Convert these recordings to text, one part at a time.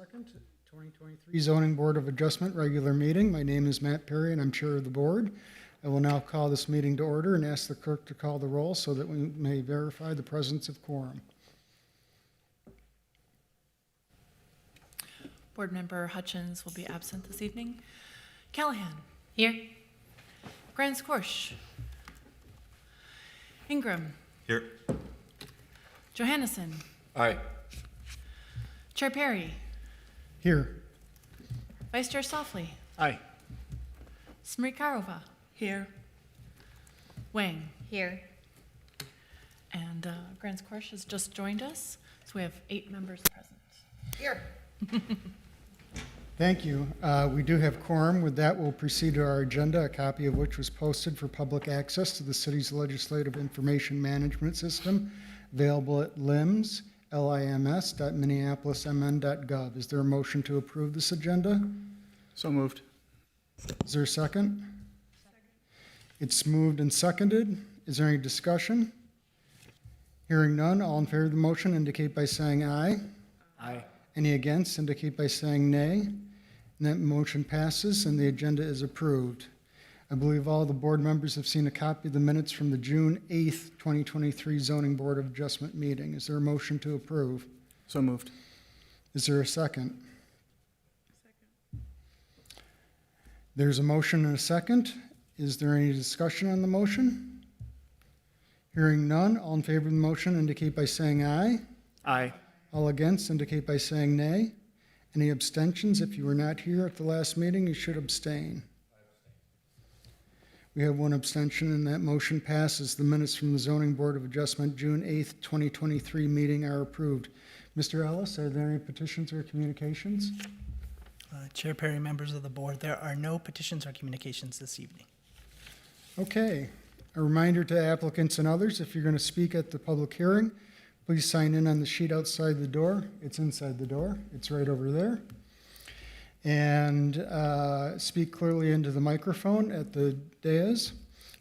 2nd, 2023 Zoning Board of Adjustment regular meeting. My name is Matt Perry and I'm chair of the board. I will now call this meeting to order and ask the clerk to call the roll so that we may verify the presence of quorum. Board Member Hutchins will be absent this evening. Callahan. Here. Grant Squarsh. Ingram. Here. Johannesson. Aye. Chair Perry. Here. Vice Chair Softly. Aye. Smrikarova. Here. Wang. Here. And Grant Squarsh has just joined us, so we have 8 members present. Here. Thank you. We do have quorum. With that, we'll proceed to our agenda, a copy of which was posted for public access to the city's legislative information management system, available at lims.minneapolismn.gov. Is there a motion to approve this agenda? So moved. Is there a second? It's moved and seconded. Is there any discussion? Hearing none, all in favor of the motion indicate by saying aye. Aye. Any against indicate by saying nay. And that motion passes and the agenda is approved. I believe all the board members have seen a copy of the minutes from the June 8th, 2023 Zoning Board of Adjustment meeting. Is there a motion to approve? So moved. Is there a second? There's a motion and a second. Is there any discussion on the motion? Hearing none, all in favor of the motion indicate by saying aye. Aye. All against indicate by saying nay. Any abstentions? If you were not here at the last meeting, you should abstain. We have one abstention and that motion passes. The minutes from the Zoning Board of Adjustment June 8th, 2023 meeting are approved. Mr. Ellis, are there any petitions or communications? Chair Perry, members of the board, there are no petitions or communications this evening. Okay. A reminder to applicants and others, if you're going to speak at the public hearing, please sign in on the sheet outside the door. It's inside the door. It's right over there. And speak clearly into the microphone at the dais.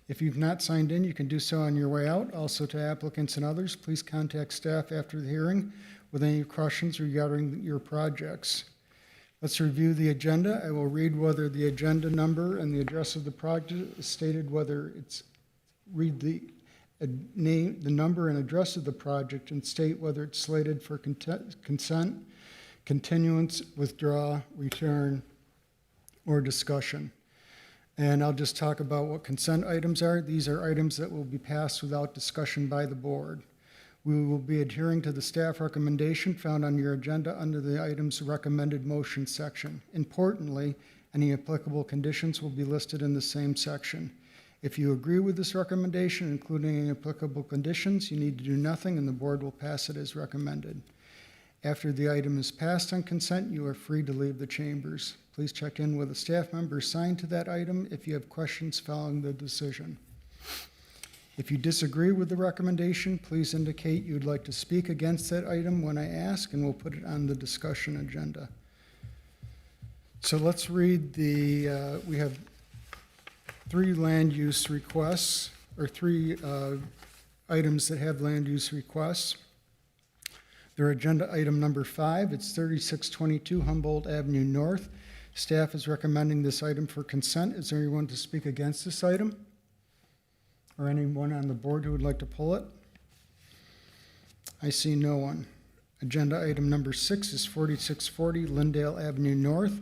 If you've not signed in, you can do so on your way out. Also to applicants and others, please contact staff after the hearing with any questions regarding your projects. Let's review the agenda. I will read whether the agenda number and the address of the project is stated, whether it's read the name, the number and address of the project, and state whether it's slated for consent, continuance, withdraw, return, or discussion. And I'll just talk about what consent items are. These are items that will be passed without discussion by the board. We will be adhering to the staff recommendation found on your agenda under the item's recommended motion section. Importantly, any applicable conditions will be listed in the same section. If you agree with this recommendation, including any applicable conditions, you need to do nothing and the board will pass it as recommended. After the item is passed on consent, you are free to leave the chambers. Please check in with a staff member assigned to that item if you have questions following the decision. If you disagree with the recommendation, please indicate you'd like to speak against that item when I ask, and we'll put it on the discussion agenda. So let's read the, we have 3 land use requests, or 3 items that have land use requests. They're agenda item number 5. It's 3622 Humboldt Avenue North. Staff is recommending this item for consent. Is there anyone to speak against this item? Or anyone on the board who would like to pull it? I see no one. Agenda item number 6 is 4640 Lindale Avenue North.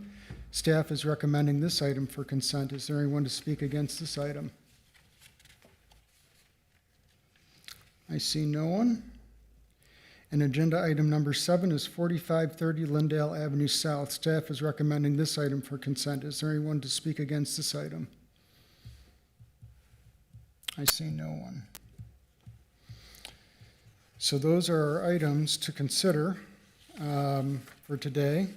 Staff is recommending this item for consent. Is there anyone to speak against this item? I see no one. And agenda item number 7 is 4530 Lindale Avenue South. Staff is recommending this item for consent. Is there anyone to speak against this item? I see no one. So those are our items to consider for today.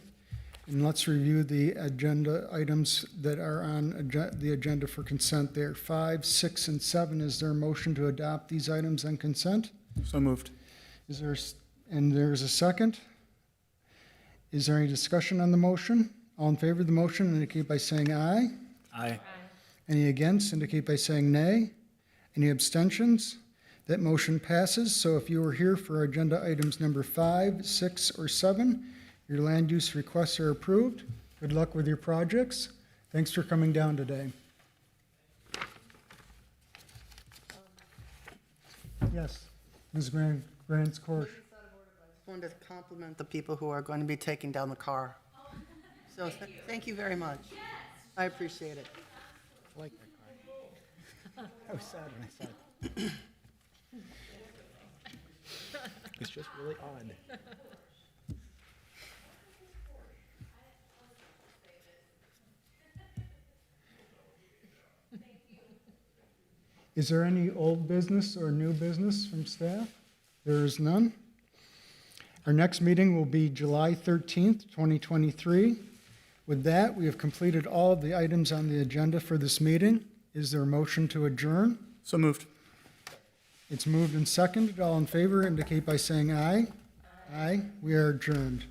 And let's review the agenda items that are on the agenda for consent. There 5, 6, and 7. Is there a motion to adopt these items on consent? So moved. Is there, and there's a second? Is there any discussion on the motion? All in favor of the motion indicate by saying aye. Aye. Any against indicate by saying nay. Any abstentions? That motion passes. So if you were here for agenda items number 5, 6, or 7, Your land use requests are approved. Good luck with your projects. Thanks for coming down today. Yes, Ms. Grants Korsch. I wanted to compliment the people who are going to be taking down the car. So thank you very much. I appreciate it. I like that car. I was sad when I saw it. It's just really odd. Is there any old business or new business from staff? There is none. Our next meeting will be July 13th, 2023. With that, we have completed all of the items on the agenda for this meeting. Is there a motion to adjourn? So moved. It's moved and seconded. All in favor indicate by saying aye. Aye. We are adjourned.